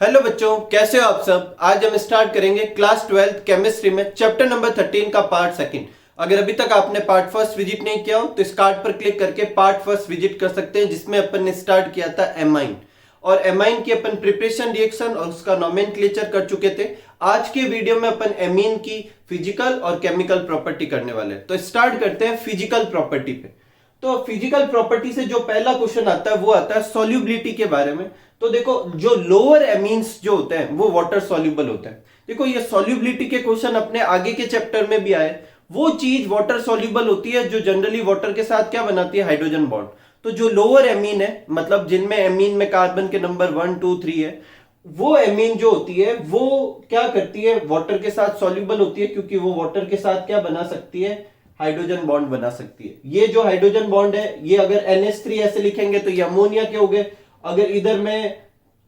Hello बच्चों, कैसे हो आप सब। आज हम स्टार्ट करेंगे क्लास 12 केमिस्ट्री में चैप्टर नंबर 13 का पार्ट सेकंड। अगर अभी तक आपने पार्ट फर्स्ट विजिट नहीं किया हो तो इस कार्ड पर क्लिक करके पार्ट फर्स्ट विजिट कर सकते हैं, जिसमें अपन ने स्टार्ट किया था एमाइन। और एमाइन की अपन प्रिपरेशन रिएक्शन और उसका नोमेनक्लेचर कर चुके थे। आज के वीडियो में अपन एमीन की फिजिकल और केमिकल प्रॉपर्टी करने वाले हैं। तो स्टार्ट करते हैं फिजिकल प्रॉपर्टी पे। तो फिजिकल प्रॉपर्टी से जो पहला क्वेश्चन आता है वो आता है सॉल्युबिलिटी के बारे में। तो देखो, जो लोअर एमीन्स जो होते हैं वो वाटर सॉल्युबल होते हैं। देखो, ये सॉल्युबिलिटी के क्वेश्चन अपने आगे के चैप्टर में भी आए। वो चीज वाटर सॉल्युबल होती है जो जनरली वाटर के साथ क्या बनाती है, हाइड्रोजन बॉन्ड। तो जो लोअर एमीन है, मतलब जिनमें एमीन में कार्बन के नंबर 1 2 3 है, वो एमीन जो होती है वो क्या करती है, वाटर के साथ सॉल्युबल होती है, क्योंकि वो वाटर के साथ क्या बना सकती है, हाइड्रोजन बॉन्ड बना सकती है। ये जो हाइड्रोजन बॉन्ड है, ये अगर NH3 ऐसे लिखेंगे तो ये अमोनिया के हो गए। अगर इधर मैं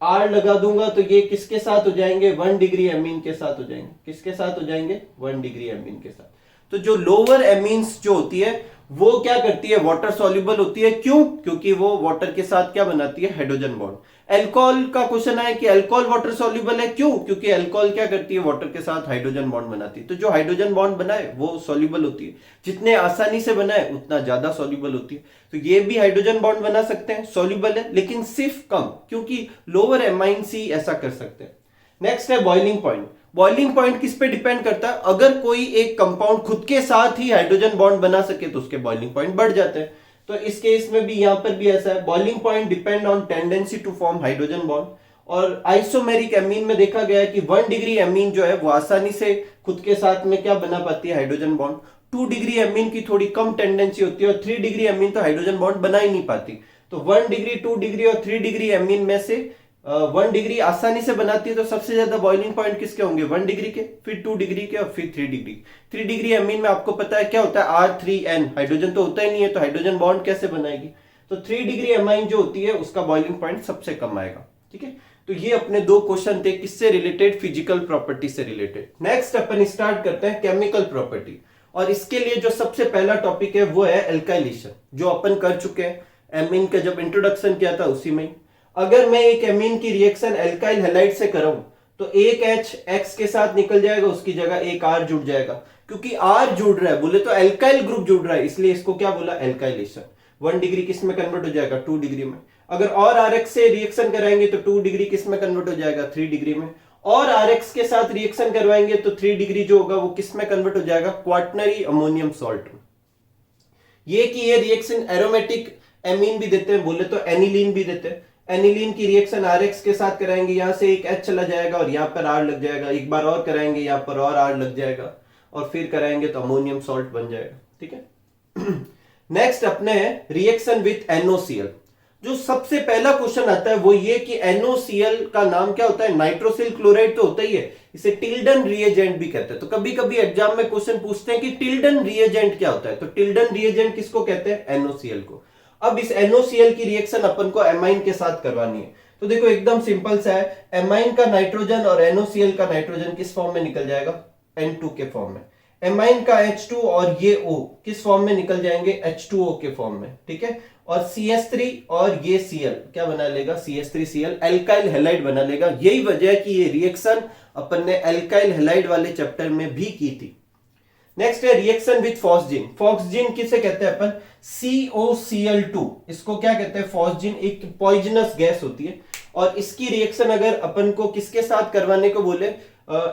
R लगा दूंगा तो ये किसके साथ हो जाएंगे, 1 डिग्री एमीन के साथ हो जाएंगे। किसके साथ हो जाएंगे, 1 डिग्री एमीन के साथ। तो जो लोअर एमीन्स जो होती है वो क्या करती है, वाटर सॉल्युबल होती है। क्यों? क्योंकि वो वाटर के साथ क्या बनाती है, हाइड्रोजन बॉन्ड। अल्कोहल का क्वेश्चन है कि अल्कोहल वाटर सॉल्युबल है। क्यों? क्योंकि अल्कोहल क्या करती है, वाटर के साथ हाइड्रोजन बॉन्ड बनाती है। तो जो हाइड्रोजन बॉन्ड बनाए वो सॉल्युबल होती है। जितने आसानी से बनाए उतना ज्यादा सॉल्युबल होती है। तो ये भी हाइड्रोजन बॉन्ड बना सकते हैं, सॉल्युबल है, लेकिन सिर्फ कम, क्योंकि लोअर एमाइन्स ही ऐसा कर सकते हैं। नेक्स्ट है बॉइलिंग पॉइंट। बॉइलिंग पॉइंट किस पे डिपेंड करता है, अगर कोई एक कंपाउंड खुद के साथ ही हाइड्रोजन बॉन्ड बना सके तो उसके बॉइलिंग पॉइंट बढ़ जाते हैं। तो इस केस में भी यहां पर भी ऐसा है, boiling point depend on tendency to form hydrogen bond. और आइसोमेरिक एमीन में देखा गया है कि 1 डिग्री एमीन जो है वो आसानी से खुद के साथ में क्या बना पाती है, हाइड्रोजन बॉन्ड। 2 डिग्री एमीन की थोड़ी कम टेंडेंसी होती है, और 3 डिग्री एमीन तो हाइड्रोजन बॉन्ड बना ही नहीं पाती। तो 1 डिग्री, 2 डिग्री और 3 डिग्री एमीन में से 1 डिग्री आसानी से बनाती है। तो सबसे ज्यादा बॉइलिंग पॉइंट किसके होंगे, 1 डिग्री के, फिर 2 डिग्री के, और फिर 3 डिग्री। 3 डिग्री एमीन में आपको पता है क्या होता है, R3N, हाइड्रोजन तो होता ही नहीं है, तो हाइड्रोजन बॉन्ड कैसे बनाएगी। तो 3 डिग्री एमाइन जो होती है उसका बॉइलिंग पॉइंट सबसे कम आएगा। ठीक है, तो ये अपने दो क्वेश्चन थे, किससे रिलेटेड, फिजिकल प्रॉपर्टी से रिलेटेड। नेक्स्ट अपन स्टार्ट करते हैं केमिकल प्रॉपर्टी। और इसके लिए जो सबसे पहला टॉपिक है वो है एल्काइलेशन, जो अपन कर चुके हैं एमीन का जब इंट्रोडक्शन किया था उसी में। अगर मैं एक एमीन की रिएक्शन एल्काइल हैलाइड से कराऊं तो एक H X के साथ निकल जाएगा, उसकी जगह एक R जुड़ जाएगा। क्योंकि R जुड़ रहा है, बोले तो एल्काइल ग्रुप जुड़ रहा है, इसलिए इसको क्या बोला, एल्काइलेशन। 1 डिग्री किस में कन्वर्ट हो जाएगा, 2 डिग्री में। अगर और RX से रिएक्शन कराएंगे तो 2 डिग्री किस में कन्वर्ट हो जाएगा, 3 डिग्री में। और RX के साथ रिएक्शन करवाएंगे तो 3 डिग्री जो होगा वो किस में कन्वर्ट हो जाएगा, क्वाटनरी अमोनियम सॉल्ट में। ये कि ये रिएक्शन एरोमेटिक एमीन भी देते हैं, बोले तो एनिलीन भी देते हैं। एनिलीन की रिएक्शन RX के साथ कराएंगे, यहां से एक H चला जाएगा और यहां पर R लग जाएगा। एक बार और कराएंगे, यहां पर और R लग जाएगा, और फिर कराएंगे तो अमोनियम सॉल्ट बन जाएगा। ठीक है। नेक्स्ट अपने है रिएक्शन विथ NOCl। जो सबसे पहला क्वेश्चन आता है वो ये कि NOCl का नाम क्या होता है, नाइट्रोसिल क्लोराइड तो होता ही है, इसे टिल्डन रिएजेंट भी कहते हैं। तो कभी कभी एग्जाम में क्वेश्चन पूछते हैं कि टिल्डन रिएजेंट क्या होता है, तो टिल्डन रिएजेंट किसको कहते हैं, NOCl को। अब इस NOCl की रिएक्शन अपन को एमाइन के साथ करवानी है। तो देखो एकदम सिंपल सा है, एमाइन का नाइट्रोजन और NOCl का नाइट्रोजन किस फॉर्म में निकल जाएगा, N2 के फॉर्म में। एमाइन का H2 और ये O किस फॉर्म में निकल जाएंगे, H2O के फॉर्म में। ठीक है, और CH3 और ये Cl क्या बना लेगा, CH3Cl, एल्काइल हैलाइड बना लेगा। यही वजह है कि ये रिएक्शन अपन ने एल्काइल हैलाइड वाले चैप्टर में भी की थी। नेक्स्ट है रिएक्शन विथ फॉस्जिन। फॉस्जिन किसे कहते हैं अपन, COCl2, इसको क्या कहते हैं, फॉस्जिन। एक पॉइजनस गैस होती है, और इसकी रिएक्शन अगर अपन को किसके साथ करवाने को बोले,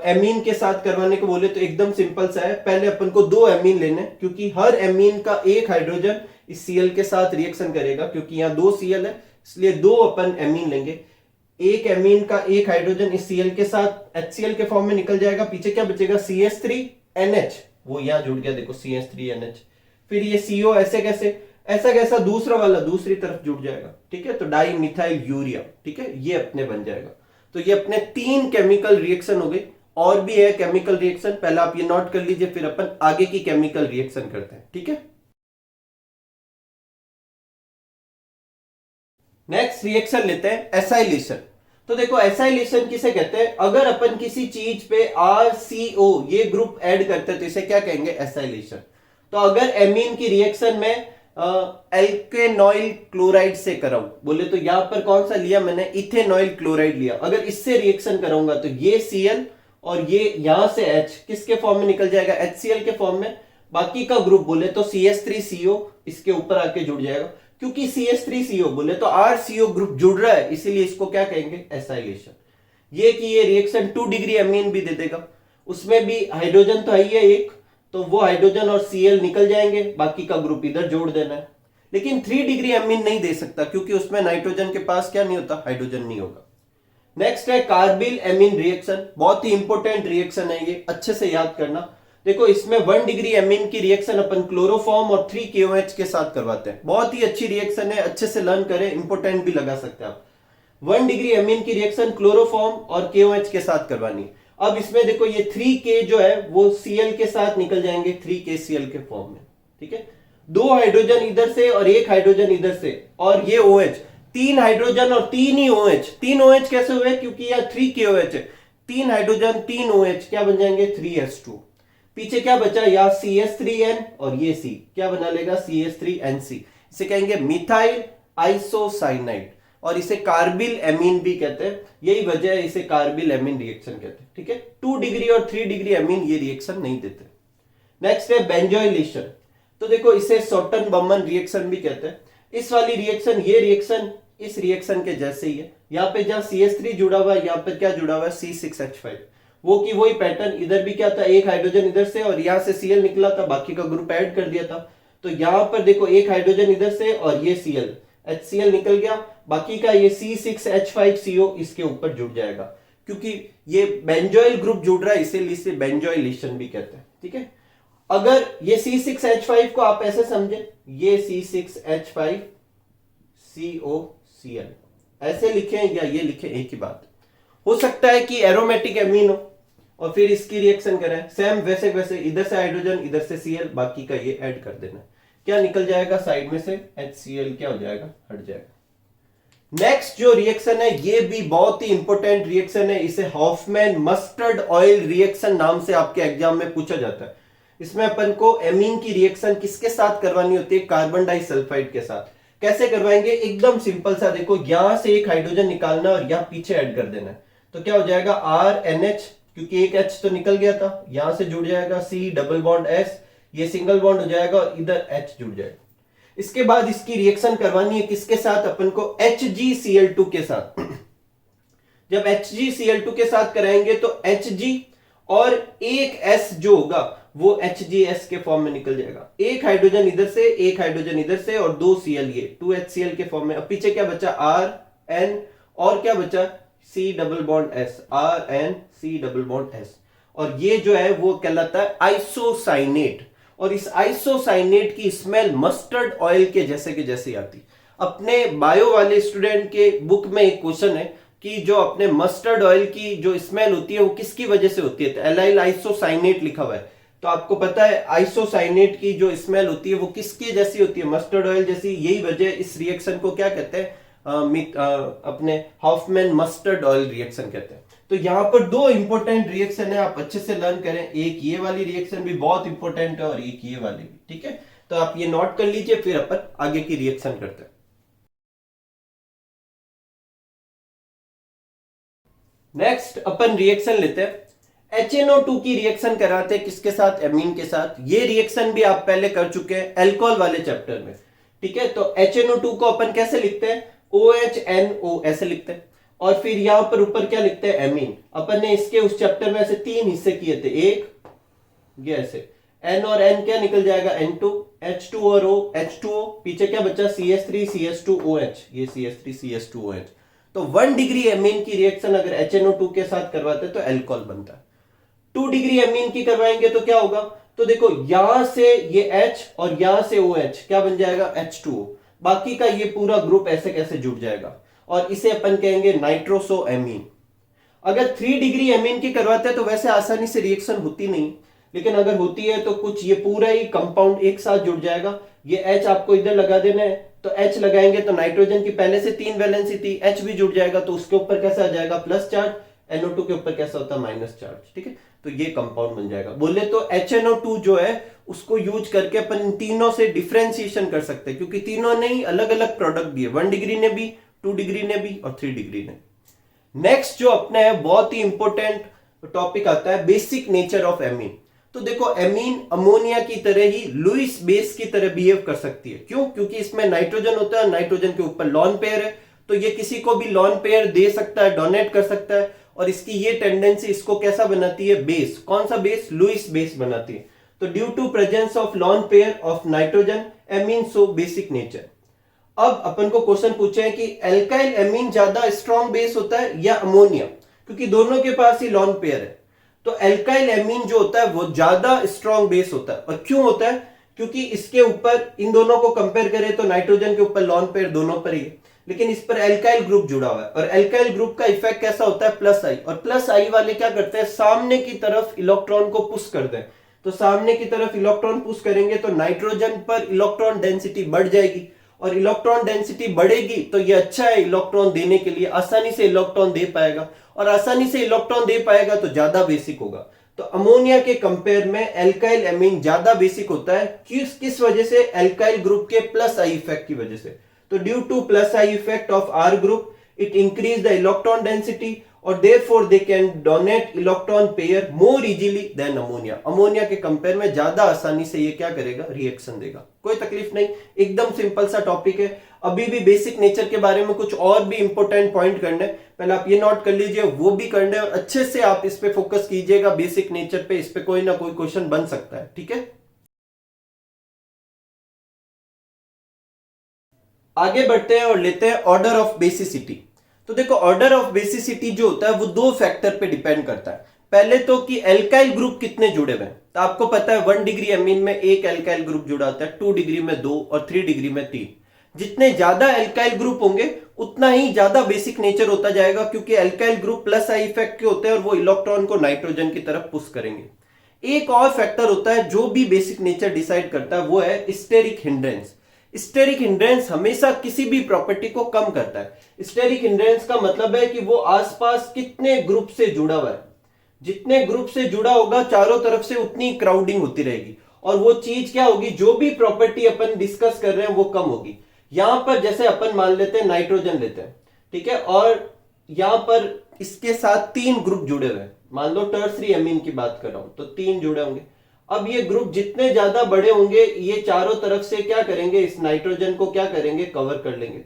एमीन के साथ करवाने को बोले, तो एकदम सिंपल सा है। पहले अपन को 2 एमीन लेने, क्योंकि हर एमीन का एक हाइड्रोजन इस Cl के साथ रिएक्शन करेगा, क्योंकि यहाँ 2 Cl है, इसलिए 2 अपन एमीन लेंगे। एक एमीन का एक हाइड्रोजन इस Cl के साथ HCl के फॉर्म में निकल जाएगा, पीछे क्या बचेगा, CH3NH, वो यहां जुड़ गया, देखो CH3NH। फिर ये CO ऐसे कैसे, ऐसा कैसा, दूसरा वाला दूसरी तरफ जुड़ जाएगा। ठीक है, तो डाई मिथाइल यूरिया। ठीक है, ये अपने बन जाएगा। तो ये अपने 3 केमिकल रिएक्शन हो गए। और भी है केमिकल रिएक्शन, पहले आप ये नोट कर लीजिए, फिर अपन आगे की केमिकल रिएक्शन करते हैं। ठीक है, नेक्स्ट रिएक्शन लेते हैं एसाइलेशन। तो देखो एसाइलेशन किसे कहते हैं, अगर अपन किसी चीज पे RCO ये ग्रुप ऐड करते हैं तो इसे क्या कहेंगे, एसाइलेशन। तो अगर एमीन की रिएक्शन में एल्केनॉइल क्लोराइड से कराऊं, बोले तो यहां पर कौन सा लिया मैंने, इथेनॉइल क्लोराइड लिया। अगर इससे रिएक्शन कराऊंगा तो ये Cl और ये यहां से H किसके फॉर्म में निकल जाएगा, HCl के फॉर्म में। बाकी का ग्रुप बोले तो CH3CO इसके ऊपर आके जुड़ जाएगा, क्योंकि CH3CO बोले तो RCO ग्रुप जुड़ रहा है, इसीलिए इसको क्या कहेंगे, एसाइलेशन। ये कि ये रिएक्शन 2 डिग्री एमीन भी दे देगा, उसमें भी हाइड्रोजन तो है ही है एक, तो वो हाइड्रोजन और Cl निकल जाएंगे, बाकी का ग्रुप इधर जोड़ देना है। लेकिन 3 डिग्री एमीन नहीं दे सकता, क्योंकि उसमें नाइट्रोजन के पास क्या नहीं होता, हाइड्रोजन नहीं होगा। नेक्स्ट है कार्बिल एमीन रिएक्शन, बहुत ही इंपॉर्टेंट रिएक्शन है ये, अच्छे से याद करना। देखो इसमें 1 डिग्री एमीन की रिएक्शन अपन क्लोरोफॉर्म और 3 KOH के साथ करवाते हैं, बहुत ही अच्छी रिएक्शन है, अच्छे से लर्न करें, इंपॉर्टेंट भी लगा सकते हैं आप। 1 डिग्री एमीन की रिएक्शन क्लोरोफॉर्म और KOH के साथ करवानी है। अब इसमें देखो ये 3K जो है वो Cl के साथ निकल जाएंगे 3KCl के फॉर्म में, ठीक है। 2 हाइड्रोजन इधर से और 1 हाइड्रोजन इधर से, और ये OH, 3 हाइड्रोजन और 3 ही OH। 3 OH कैसे हुए, क्योंकि यह 3KOH है, 3 हाइड्रोजन 3 OH क्या बन जाएंगे, 3H2। पीछे क्या बचा, या CH3N और ये C क्या बना लेगा, CH3NC। इसे कहेंगे मिथाइल आइसोसाइनाइड, और इसे कार्बिल एमीन भी कहते हैं, यही वजह है इसे कार्बिल एमीन रिएक्शन कहते हैं, ठीक है। 2 डिग्री और 3 डिग्री एमीन ये रिएक्शन नहीं देते। नेक्स्ट है बेंजोइलेशन, तो देखो इसे सोटन बर्मन रिएक्शन भी कहते हैं। इस वाली रिएक्शन, ये रिएक्शन इस रिएक्शन के जैसे ही है, यहाँ पे जहां CH3 जुड़ा हुआ है, यहाँ पे क्या जुड़ा हुआ है, C6H5, वो की वही पैटर्न, इधर भी क्या था, 1 हाइड्रोजन इधर से और यहाँ से Cl निकला था, बाकी का ग्रुप ऐड कर दिया था। तो यहाँ पर देखो 1 हाइड्रोजन इधर से और ये Cl, HCl निकल गया, बाकी का ये C6H5CO इसके ऊपर जुड़ जाएगा, क्योंकि ये बेंजोइल ग्रुप जुड़ रहा है, इसीलिए इसे बेंजोइलेशन भी कहते हैं, ठीक है। अगर ये C6H5 को आप ऐसे समझे, ये C6H5COCl ऐसे लिखें या ये लिखें, एक ही बात। हो सकता है कि एरोमेटिक एमीन हो और फिर इसकी रिएक्शन करें, सेम वैसे वैसे इधर से हाइड्रोजन इधर से Cl, बाकी का ये ऐड कर देना, क्या निकल जाएगा साइड में से, HCl क्या हो जाएगा, हट जाएगा। नेक्स्ट जो रिएक्शन है ये भी बहुत ही इंपॉर्टेंट रिएक्शन है, इसे हॉफमैन मस्टर्ड ऑयल रिएक्शन नाम से आपके एग्जाम में पूछा जाता है। इसमें अपन को एमीन की रिएक्शन किसके साथ करवानी होती है, कार्बन डाइसल्फाइड के साथ। कैसे करवाएंगे, एकदम सिंपल सा, देखो यहां से 1 हाइड्रोजन निकालना और यहां पीछे ऐड कर देना है, तो क्या हो जाएगा RNH, क्योंकि एक H तो निकल गया था, यहां से जुड़ जाएगा C डबल बॉन्ड S, ये सिंगल बॉन्ड हो जाएगा और इधर H जुड़ जाएगा। इसके बाद इसकी रिएक्शन करवानी है किसके साथ, अपन को HgCl2 के साथ। जब HgCl2 के साथ कराएंगे तो Hg और एक S जो होगा वो HgS के फॉर्म में निकल जाएगा, 1 हाइड्रोजन इधर से 1 हाइड्रोजन इधर से और 2 Cl, ये 2HCl के फॉर्म में। अब पीछे क्या बचा, RN और क्या बचा, C double bond S, RNC double bond S, और ये जो है वो कहलाता है आइसोसाइनेट। और इस आइसोसाइनेट की स्मेल मस्टर्ड ऑयल के जैसे के जैसे आती। अपने बायो वाले स्टूडेंट के बुक में एक क्वेश्चन है कि जो अपने मस्टर्ड ऑयल की जो स्मेल होती है वो किसकी वजह से होती है, तो एलाइल आइसोसाइनेट लिखा हुआ है, तो आपको पता है आइसोसाइनेट की जो स्मेल होती है वो किसकी जैसी होती है, मस्टर्ड ऑयल जैसी। यही वजह इस रिएक्शन को क्या कहते हैं, अपने हॉफमैन मस्टर्ड ऑयल रिएक्शन कहते हैं। तो यहां पर 2 इंपॉर्टेंट रिएक्शन है, आप अच्छे से लर्न करें, एक ये वाली रिएक्शन भी बहुत इंपॉर्टेंट है और एक ये वाली भी, ठीक है। तो आप ये नोट कर लीजिए, फिर अपन आगे की रिएक्शन करते हैं। नेक्स्ट अपन रिएक्शन लेते हैं, HNO2 की रिएक्शन कराते हैं किसके साथ, एमीन के साथ। ये रिएक्शन भी आप पहले कर चुके हैं अल्कोहल वाले चैप्टर में, ठीक है। तो HNO2 को अपन कैसे लिखते हैं, OHNO ऐसे लिखते हैं, और फिर यहां पर ऊपर क्या लिखते हैं, एमीन। अपन ने इसके उस चैप्टर में ऐसे 3 हिस्से किए थे, एक ये ऐसे N और N क्या निकल जाएगा, N2, H2 और O, H2O, पीछे क्या बचा, CH3 CH2OH, ये CH3 CH2OH। तो 1 डिग्री एमीन की रिएक्शन अगर HNO2 के साथ करवाते तो अल्कोहल बनता है। 2 डिग्री एमीन की करवाएंगे तो क्या होगा, तो देखो यहां से ये H और यहां से OH क्या बन जाएगा, H2O, बाकी का ये पूरा ग्रुप ऐसे कैसे जुड़ जाएगा, और इसे अपन कहेंगे नाइट्रोसो एमीन। अगर 3 डिग्री एमीन की करवाते हैं तो वैसे आसानी से रिएक्शन होती नहीं, लेकिन अगर होती है तो कुछ ये पूरा ही कंपाउंड एक साथ जुड़ जाएगा। ये H आपको इधर लगा देना है, तो H लगाएंगे तो नाइट्रोजन की पहले से 3 वैलेंसी थी, H भी जुड़ जाएगा, तो उसके ऊपर कैसा आ जाएगा, प्लस चार्ज, NO2 के ऊपर कैसा होता है माइनस चार्ज, ठीक है। तो ये कंपाउंड बन जाएगा। बोले तो HNO2 जो है उसको यूज करके अपन इन तीनों से डिफरेंशिएशन कर सकते हैं, क्योंकि तीनों ने ही अलग अलग प्रोडक्ट दिए, 1 डिग्री ने भी, 2 डिग्री ने भी और 3 डिग्री ने। नेक्स्ट जो अपने है बहुत ही इंपॉर्टेंट टॉपिक आता है बेसिक नेचर ऑफ एमीन। तो देखो एमीन अमोनिया की तरह ही लुईस बेस की तरह बिहेव कर सकती है। क्यों? क्योंकि इसमें नाइट्रोजन होता है, नाइट्रोजन के ऊपर लॉन पेयर है, तो ये किसी को भी लॉन पेयर दे सकता है, डोनेट कर सकता है। और इसकी ये टेंडेंसी इसको कैसा बनाती है? बेस। कौन सा बेस? लुईस बेस बनाती है। तो due to presence of lone pair of nitrogen amine so basic nature. अब अपन को क्वेश्चन पूछे है कि एल्काइल एमीन ज्यादा स्ट्रॉन्ग बेस होता है या अमोनिया, क्योंकि दोनों के पास ही लॉन पेयर है। तो एल्काइल एमीन जो होता है वो ज्यादा स्ट्रॉन्ग बेस होता है। और क्यों होता है? क्योंकि इसके ऊपर इन दोनों को कंपेयर करें तो नाइट्रोजन के ऊपर लॉन पेयर दोनों पर ही है, लेकिन इस पर एल्काइल ग्रुप जुड़ा हुआ है। और एल्काइल ग्रुप का इफेक्ट कैसा होता है? प्लस आई। और प्लस आई वाले क्या करते हैं? सामने की तरफ इलेक्ट्रॉन को पुश करते हैं। तो सामने की तरफ इलेक्ट्रॉन पुश करेंगे तो नाइट्रोजन पर इलेक्ट्रॉन डेंसिटी बढ़ जाएगी, और इलेक्ट्रॉन डेंसिटी बढ़ेगी तो ये अच्छा है इलेक्ट्रॉन देने के लिए, आसानी से इलेक्ट्रॉन दे पाएगा, और आसानी से इलेक्ट्रॉन दे पाएगा तो ज्यादा बेसिक होगा। तो अमोनिया के कंपेयर में एल्काइल एमीन ज्यादा बेसिक होता है। किस वजह से? एल्काइल ग्रुप के प्लस आई इफेक्ट की वजह से। तो due to plus I effect of R group it increase the electron density और therefore they can donate electron pair more easily than ammonia. Ammonia के कंपेयर में ज्यादा आसानी से ये क्या करेगा? रिएक्शन देगा। कोई तकलीफ नहीं, एकदम सिंपल सा टॉपिक है। अभी भी बेसिक नेचर के बारे में कुछ और भी इंपॉर्टेंट पॉइंट करने, पहले आप ये नोट कर लीजिए, वो भी करने, और अच्छे से आप इस पे फोकस कीजिएगा बेसिक नेचर पे। इस पे कोई ना कोई क्वेश्चन बन सकता है, ठीक है। आगे बढ़ते हैं और लेते हैं ऑर्डर ऑफ बेसिसिटी। तो देखो ऑर्डर ऑफ बेसिसिटी जो होता है वो दो फैक्टर पे डिपेंड करता है। पहले तो कि एल्काइल ग्रुप कितने जुड़े हुए हैं। तो आपको पता है 1 डिग्री एमीन में एक एल्काइल ग्रुप जुड़ा होता है, 2 डिग्री में 2 और 3 डिग्री में 3। जितने ज्यादा एल्काइल ग्रुप होंगे उतना ही ज्यादा बेसिक नेचर होता जाएगा, क्योंकि alkyl group plus I effect के होते हैं और वो इलेक्ट्रॉन को नाइट्रोजन की तरफ पुश करेंगे। एक और फैक्टर होता है जो भी बेसिक नेचर डिसाइड करता है, वो है स्टेरिक हिंड्रेंस। स्टेरिक हिंड्रेंस हमेशा किसी भी प्रॉपर्टी को कम करता है। स्टेरिक हिंड्रेंस का मतलब है कि वो आसपास कितने ग्रुप से जुड़ा हुआ है। जितने ग्रुप से जुड़ा होगा चारों तरफ से उतनी क्राउडिंग होती रहेगी, और वो चीज क्या होगी? जो भी प्रॉपर्टी अपन डिस्कस कर रहे हैं वो कम होगी। यहां पर जैसे अपन मान लेते हैं नाइट्रोजन लेते हैं, ठीक है, और यहां पर इसके साथ 3 ग्रुप जुड़े हुए हैं। मान लो टर्सरी एमीन की बात कर रहा हूं तो 3 जुड़े होंगे। अब ये ग्रुप जितने ज्यादा बड़े होंगे ये चारों तरफ से क्या करेंगे? इस नाइट्रोजन को क्या करेंगे? कवर कर लेंगे।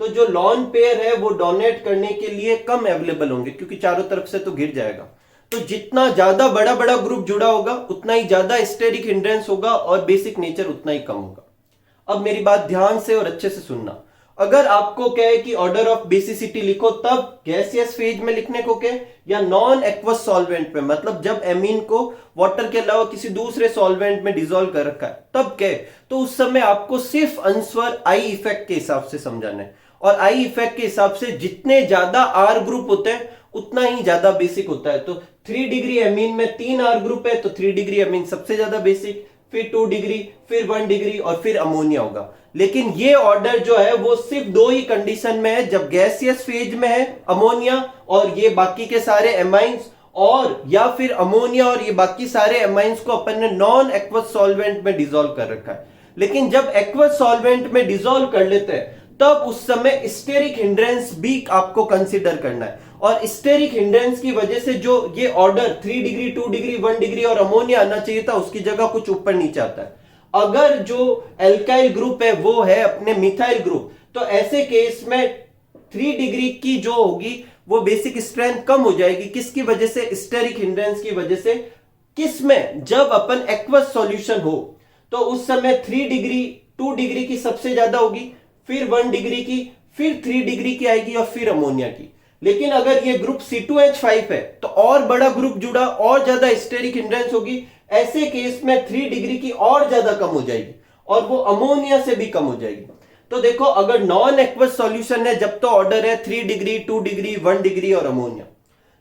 तो जो लॉन पेयर है वो डोनेट करने के लिए कम अवेलेबल होंगे, क्योंकि चारों तरफ से तो गिर जाएगा। तो जितना ज्यादा बड़ा बड़ा ग्रुप जुड़ा होगा उतना ही ज्यादा स्टेरिक हिंड्रेंस होगा और बेसिक नेचर उतना ही कम होगा। अब मेरी बात ध्यान से और अच्छे से सुनना। अगर आपको कहे कि ऑर्डर ऑफ बेसिसिटी लिखो, तब गैसियस फेज में लिखने को कहे या नॉन एक्वस सॉल्वेंट में, मतलब जब एमीन को वाटर के अलावा किसी दूसरे सॉल्वेंट में डिसॉल्व कर रखा है तब कहे, तो उस समय आपको सिर्फ आंसर आई इफेक्ट के हिसाब से समझाना है। और आई इफेक्ट के हिसाब से जितने ज्यादा आर ग्रुप होते हैं उतना ही ज्यादा बेसिक होता है। तो 3 डिग्री एमीन में 3 आर ग्रुप है तो 3 डिग्री एमीन सबसे ज्यादा बेसिक, फिर 2 डिग्री, फिर 1 डिग्री और फिर अमोनिया होगा। लेकिन ये ऑर्डर जो है वो सिर्फ 2 ही कंडीशन में है, जब गैसियस फेज में है अमोनिया और ये बाकी के सारे एमाइंस, और या फिर अमोनिया और ये बाकी सारे एमाइंस को अपन ने नॉन एक्वस सॉल्वेंट में डिसॉल्व कर रखा है। लेकिन जब एक्वस सॉल्वेंट में डिसॉल्व कर लेते हैं तब उस समय स्टेरिक हिंड्रेंस भी आपको कंसीडर करना है। और स्टेरिक हिंड्रेंस की वजह से जो ये ऑर्डर 3 डिग्री, 2 डिग्री, 1 डिग्री और अमोनिया आना चाहिए था उसकी जगह कुछ ऊपर नीचे आता है। अगर जो एल्काइल ग्रुप है वो है अपने मिथाइल ग्रुप, तो ऐसे केस में 3 डिग्री की जो होगी वो बेसिक स्ट्रेंथ कम हो जाएगी। किसकी वजह से? स्टेरिक हिंड्रेंस की वजह से। किस में? जब अपन एक्वस सॉल्यूशन हो तो उस समय 3 डिग्री, 2 डिग्री की सबसे ज्यादा होगी, फिर 1 डिग्री की, फिर 3 डिग्री की आएगी और फिर अमोनिया की। लेकिन अगर ये ग्रुप C2H5 है तो और बड़ा ग्रुप जुड़ा, और ज्यादा स्टेरिक हिंड्रेंस होगी। ऐसे केस में 3 डिग्री की और ज्यादा कम हो जाएगी और वो अमोनिया से भी कम हो जाएगी। तो देखो अगर नॉन एक्वस सॉल्यूशन है जब तो ऑर्डर है 3 डिग्री, 2 डिग्री, 1 डिग्री और अमोनिया।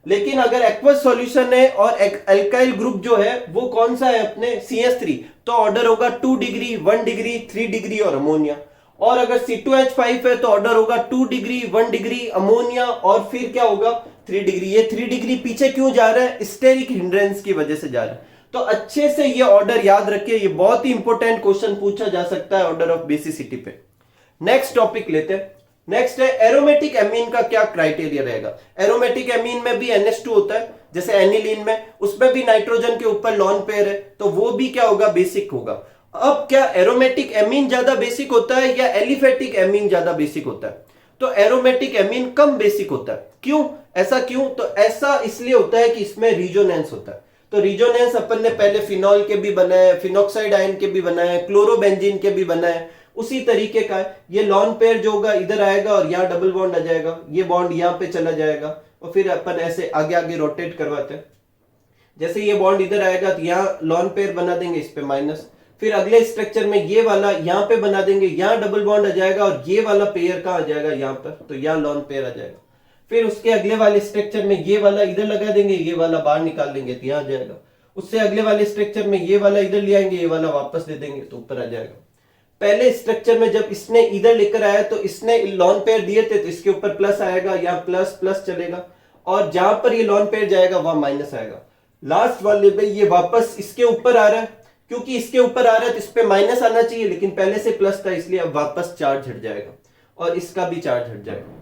लेकिन अगर एक्वस सॉल्यूशन है और एल्काइल ग्रुप जो है वो कौन सा है अपने CH3, तो ऑर्डर होगा 2 डिग्री, 1 डिग्री, 3 डिग्री और अमोनिया। और अगर C2H5 है तो ऑर्डर होगा 2 डिग्री, 1 डिग्री, अमोनिया और फिर क्या होगा 3 डिग्री। ये 3 डिग्री पीछे क्यों जा रहा है? स्टेरिक हिंड्रेंस की वजह से जा रहा है। तो अच्छे से ये ऑर्डर याद रखिए, ये बहुत ही इंपॉर्टेंट क्वेश्चन पूछा जा सकता है ऑर्डर ऑफ बेसिसिटी पे। नेक्स्ट टॉपिक लेते हैं। नेक्स्ट है एरोमेटिक एमीन का क्या क्राइटेरिया रहेगा। एरोमेटिक एमीन में भी NH2 होता है, जैसे एनिलीन में, उसमें भी नाइट्रोजन के ऊपर लॉन पेयर है, तो वो भी क्या होगा? बेसिक होगा। अब क्या एरोमेटिक एमीन ज्यादा बेसिक होता है या एलिफेटिक एमीन ज्यादा बेसिक होता है? तो एरोमेटिक एमीन कम बेसिक होता है। क्यों? ऐसा क्यों? तो ऐसा इसलिए होता है कि इसमें रिजोनेंस होता है। तो रिजोनेंस अपन ने पहले फिनॉल के भी बनाए, फिनॉक्साइड आयन के भी बनाए, क्लोरोबेंजीन के भी बनाए, उसी तरीके का है। ये लॉन पेयर जो होगा इधर आएगा और यहाँ डबल बॉन्ड आ जाएगा, ये बॉन्ड यहाँ पे चला जाएगा और फिर अपन ऐसे आगे आगे रोटेट करवाते हैं। जैसे ये बॉन्ड इधर आएगा तो यहाँ लॉन पेयर बना देंगे, इस पे माइनस, फिर अगले स्ट्रक्चर में ये वाला यहाँ पे बना देंगे, यहाँ डबल बॉन्ड आ जाएगा और ये वाला पेयर कहाँ आ जाएगा? यहाँ पर, तो यहाँ लॉन पेयर आ जाएगा। फिर उसके अगले वाले स्ट्रक्चर में ये वाला इधर लगा देंगे, ये वाला बाहर निकाल देंगे तो यहाँ आ जाएगा। उससे अगले वाले स्ट्रक्चर में ये वाला इधर ले आएंगे, ये वाला वापस दे देंगे तो ऊपर आ जाएगा। पहले स्ट्रक्चर में जब इसने इधर लेकर आया तो इसने लॉन पेयर दिए थे, तो इसके ऊपर प्लस आएगा, यहाँ प्लस प्लस चलेगा, और जहां पर ये लॉन पेयर जाएगा वहां माइनस आएगा। लास्ट वाले पे ये वापस इसके ऊपर आ रहा है, क्योंकि इसके ऊपर आ रहा है तो इस पे माइनस आना चाहिए, लेकिन पहले से प्लस था इसलिए अब वापस चार्ज हट जाएगा और इसका भी चार्ज हट जाएगा।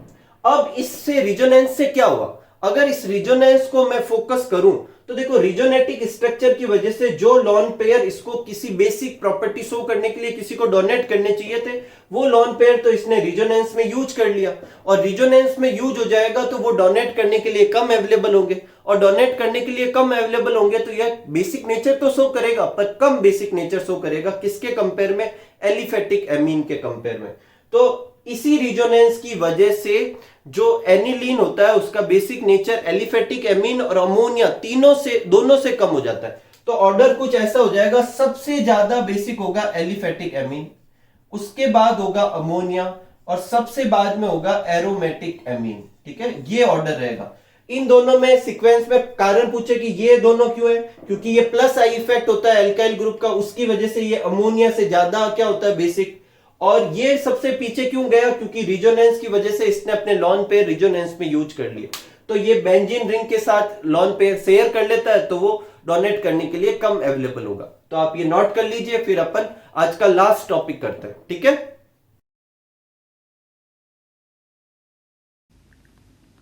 अब इससे रिजोनेंस से क्या हुआ? अगर इस रिजोनेंस को मैं फोकस करूं तो देखो, रिजोनेटिक स्ट्रक्चर की वजह से जो लॉन पेयर इसको किसी बेसिक प्रॉपर्टी शो करने के लिए किसी को डोनेट करने चाहिए थे, वो लॉन पेयर तो इसने रिजोनेंस में यूज कर लिया, और रिजोनेंस में यूज हो जाएगा तो वो डोनेट करने के लिए कम अवेलेबल होंगे, और डोनेट करने के लिए कम अवेलेबल होंगे तो यह बेसिक नेचर तो शो करेगा पर कम बेसिक नेचर शो करेगा। किसके कंपेयर में? एलिफेटिक एमीन के कंपेयर में। तो इसी रिजोनेंस की वजह से जो एनिलीन होता है उसका बेसिक नेचर एलिफेटिक एमीन और अमोनिया दोनों से कम हो जाता है। तो ऑर्डर कुछ ऐसा हो जाएगा, सबसे ज्यादा बेसिक होगा एलिफेटिक एमीन, उसके बाद होगा अमोनिया और सबसे बाद में होगा एरोमेटिक एमीन। ठीक है, ये ऑर्डर रहेगा। इन दोनों में सीक्वेंस में कारण पूछे कि ये दोनों क्यों है, क्योंकि ये प्लस आई इफेक्ट होता है एल्काइल ग्रुप का, उसकी वजह से ये अमोनिया से ज्यादा क्या होता है? बेसिक। और ये सबसे पीछे क्यों गया? क्योंकि रिजोनेंस की वजह से इसने अपने लॉन पेयर रिजोनेंस में यूज कर लिए। तो ये बेंजीन रिंग के साथ लॉन पेयर शेयर कर लेता है तो वो डोनेट करने के लिए कम अवेलेबल होगा। तो आप ये नोट कर लीजिए, फिर अपन आज का लास्ट टॉपिक करते हैं। ठीक है,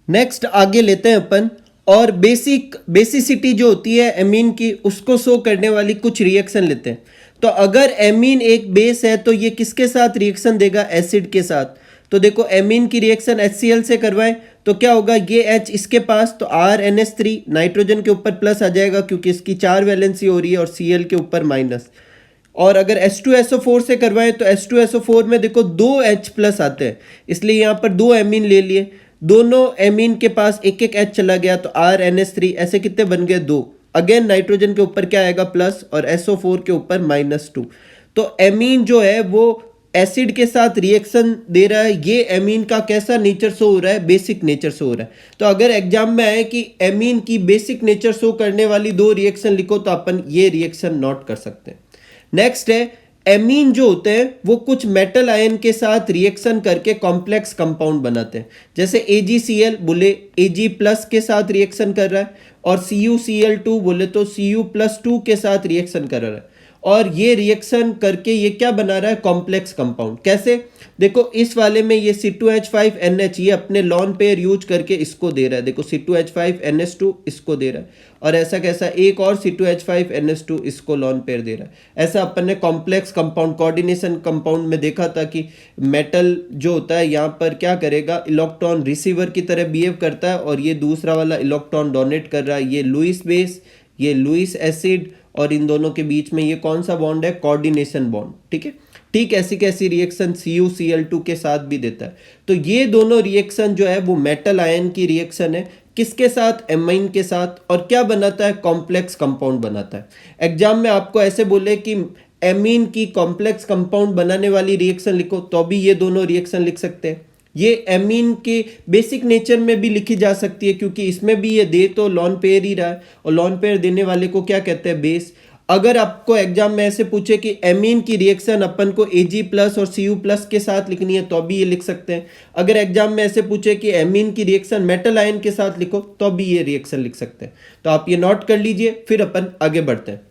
नेक्स्ट आगे लेते हैं अपन, और बेसिसिटी जो होती है एमीन की, उसको शो करने वाली कुछ रिएक्शन लेते हैं। तो अगर एमीन एक बेस है तो ये किसके साथ रिएक्शन देगा? एसिड के साथ। तो देखो, एमीन की रिएक्शन HCl से करवाएं तो क्या होगा? ये H इसके पास, तो RNH3 नाइट्रोजन के ऊपर प्लस आ जाएगा क्योंकि इसकी 4 वैलेंसी हो रही है, और Cl के ऊपर माइनस। और अगर H2SO4 से करवाएं तो H2SO4 में देखो 2 H प्लस आते हैं, इसलिए यहाँ पर 2 एमीन ले लिए, दोनों एमीन के पास एक एक H चला गया तो RNH3, ऐसे कितने बन गए? 2। अगेन नाइट्रोजन के ऊपर क्या आएगा? प्लस, और SO4 के ऊपर -2। तो एमीन जो है वो एसिड के साथ रिएक्शन दे रहा है। ये एमीन का कैसा नेचर शो हो रहा है? बेसिक नेचर शो हो रहा है। तो अगर एग्जाम में आए कि एमीन की बेसिक नेचर शो करने वाली 2 रिएक्शन लिखो तो अपन ये रिएक्शन नोट कर सकते हैं। नेक्स्ट है, एमीन जो होते हैं वो कुछ मेटल आयन के साथ रिएक्शन करके कॉम्प्लेक्स कंपाउंड बनाते हैं। जैसे AgCl बोले Ag+ के साथ रिएक्शन कर रहा है, और CuCl2 बोले तो Cu+2 के साथ रिएक्शन कर रहा है, और ये रिएक्शन करके ये क्या बना रहा है? Complex compound. कैसे? देखो, इस वाले में ये C2H5NH ये अपने लॉन पेयर यूज करके इसको दे रहा है। देखो, C2H5NH2 इसको दे रहा है, और ऐसा कैसा एक और C2H5NH2 इसको लॉन पेयर दे रहा है। ऐसा अपन ने कॉम्प्लेक्स कंपाउंड, कोऑर्डिनेशन कंपाउंड में देखा था कि मेटल जो होता है यहाँ पर क्या करेगा? इलेक्ट्रॉन रिसीवर की तरह बिहेव करता है, और ये दूसरा वाला इलेक्ट्रॉन डोनेट कर रहा है। ये लुईस बेस, ये लुईस एसिड, और इन दोनों के बीच में ये कौन सा बॉन्ड है? Coordination bond. ठीक है, ठीक ऐसी कैसी रिएक्शन CuCl2 के साथ भी देता है। तो ये दोनों रिएक्शन जो है वो मेटल आयन की रिएक्शन है। किसके साथ? एमाइन के साथ। और क्या बनाता है? कॉम्प्लेक्स कंपाउंड बनाता है। एग्जाम में आपको ऐसे बोले कि एमीन की कॉम्प्लेक्स कंपाउंड बनाने वाली रिएक्शन लिखो, तो भी ये दोनों रिएक्शन लिख सकते हैं। ये एमीन के बेसिक नेचर में भी लिखी जा सकती है, क्योंकि इसमें भी ये दे तो लॉन पेयर ही रहा है, और लॉन पेयर देने वाले को क्या कहते हैं? बेस। अगर आपको एग्जाम में ऐसे पूछे कि एमीन की रिएक्शन अपन को Ag+ और Cu+ के साथ लिखनी है तो भी ये लिख सकते हैं। अगर एग्जाम में ऐसे पूछे कि एमीन की रिएक्शन मेटल आयन के साथ लिखो तो भी ये रिएक्शन लिख सकते हैं। तो आप ये नोट कर लीजिए, फिर अपन आगे बढ़ते हैं।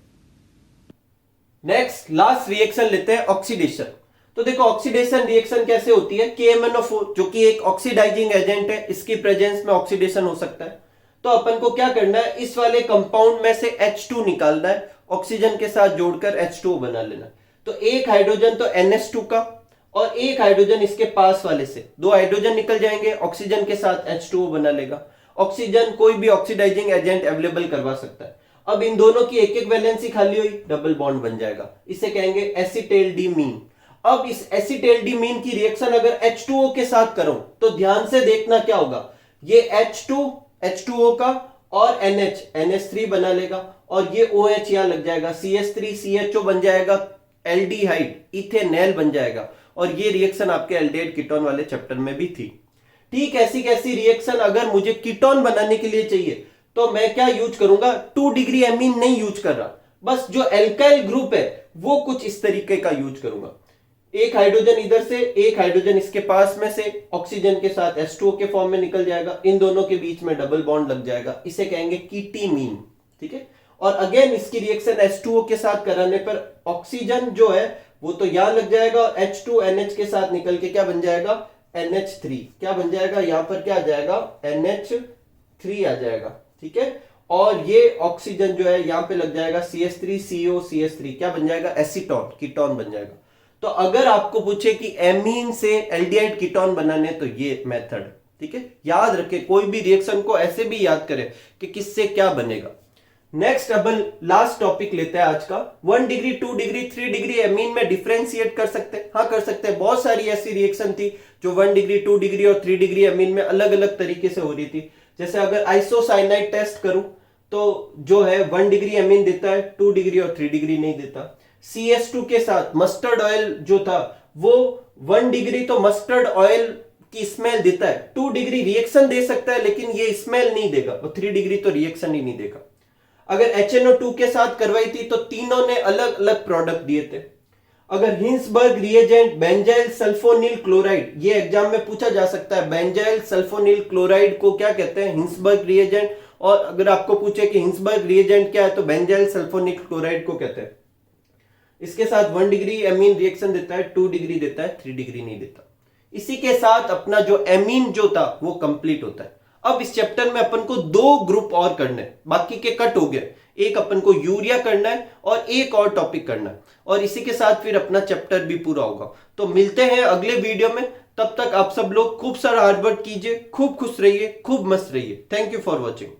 नेक्स्ट लास्ट रिएक्शन लेते हैं, ऑक्सीडेशन। तो देखो ऑक्सीडेशन रिएक्शन कैसे होती है, KMnO4 जो कि एक ऑक्सीडाइजिंग एजेंट है, इसकी प्रेजेंस में ऑक्सीडेशन हो सकता है। तो अपन को क्या करना है, इस वाले कंपाउंड में से H2 निकालना है, ऑक्सीजन के साथ जोड़कर H2O बना लेना। तो एक हाइड्रोजन तो NH2 का और एक हाइड्रोजन इसके पास वाले से, दो हाइड्रोजन निकल जाएंगे, ऑक्सीजन के साथ H2O बना लेगा। ऑक्सीजन कोई भी ऑक्सीडाइजिंग एजेंट अवेलेबल करवा सकता है। अब इन दोनों की एक एक वैलेंसी खाली हुई, डबल बॉन्ड बन जाएगा, इसे कहेंगे एसिटाइलडीमीन। अब इस एसिटाइलडीमीन की रिएक्शन अगर H2O के साथ करो तो ध्यान से देखना क्या होगा, ये H2O का और NH3 बना लेगा और ये OH यहां लग जाएगा, CH3CHO बन जाएगा, एल्डिहाइड इथेनॉल बन जाएगा। और ये रिएक्शन आपके एल्डिहाइड कीटोन वाले चैप्टर में भी थी। ठीक ऐसी कैसी रिएक्शन अगर मुझे कीटोन बनाने के लिए चाहिए तो मैं क्या यूज करूंगा, 2 डिग्री एमीन नहीं यूज कर रहा, बस जो एल्काइल ग्रुप है वो कुछ इस तरीके का यूज करूंगा। एक हाइड्रोजन इधर से, एक हाइड्रोजन इसके पास में से, ऑक्सीजन के साथ H2O के फॉर्म में निकल जाएगा, इन दोनों के बीच में डबल बॉन्ड लग जाएगा, इसे कहेंगे कीटीमीन। ठीक है, और अगेन इसकी रिएक्शन H2O के साथ कराने पर ऑक्सीजन जो है वो तो यहां लग जाएगा और H2NH के साथ निकल के क्या बन जाएगा, NH3। क्या बन जाएगा, यहां पर क्या आ जाएगा, NH3 आ जाएगा। ठीक है, और ये ऑक्सीजन जो है यहां पे लग जाएगा CH3CO, क्या बन जाएगा, एसीटोन, कीटोन बन जाएगा। तो अगर आपको पूछे कि एमीन से एल्डिहाइड कीटोन बनाने तो ये मेथड, ठीक है, याद रखे, कोई भी रिएक्शन को ऐसे भी याद करें कि किससे क्या बनेगा। नेक्स्ट अपन लास्ट टॉपिक लेते हैं आज का, 1 डिग्री 2 डिग्री 3 डिग्री एमीन में डिफरेंशिएट कर सकते हैं। हाँ कर सकते हैं, बहुत सारी ऐसी रिएक्शन थी जो 1 डिग्री 2 डिग्री और 3 डिग्री एमीन में अलग अलग तरीके से हो रही थी। जैसे अगर आइसोसाइनाइड टेस्ट करूं तो जो है 1 डिग्री एमीन देता है, 2 डिग्री और 3 डिग्री नहीं देता। CH2 के साथ मस्टर्ड ऑयल जो था वो 1 डिग्री तो मस्टर्ड ऑयल की स्मेल देता है, 2 डिग्री रिएक्शन दे सकता है लेकिन ये स्मेल नहीं देगा, और 3 डिग्री तो रिएक्शन ही नहीं देगा। अगर HNO2 के साथ करवाई थी तो तीनों ने अलग अलग प्रोडक्ट दिए थे। अगर Hinsberg reagent benzyl sulphonyl chloride, ये एग्जाम में पूछा जा सकता है, बेंजाइल सल्फोनिल क्लोराइड को क्या कहते हैं, हिंसबर्ग रिएजेंट। और अगर आपको पूछे कि हिंसबर्ग रिएजेंट क्या है तो बेंजाइल सल्फोनिल क्लोराइड को कहते हैं। इसके साथ 1 डिग्री एमीन रिएक्शन देता है, 2 डिग्री देता है, 3 डिग्री नहीं देता। इसी के साथ अपना जो एमीन जो था वो कंप्लीट होता है। अब इस चैप्टर में अपन को 2 ग्रुप और करने हैं, बाकी के कट हो गए। एक अपन को यूरिया करना है और एक और टॉपिक करना है, और इसी के साथ फिर अपना चैप्टर भी पूरा होगा। तो मिलते हैं अगले वीडियो में, तब तक आप सब लोग खूब सारा हार्ड वर्क कीजिए, खूब खुश रहिए, खूब मस्त रहिए। Thank you for watching.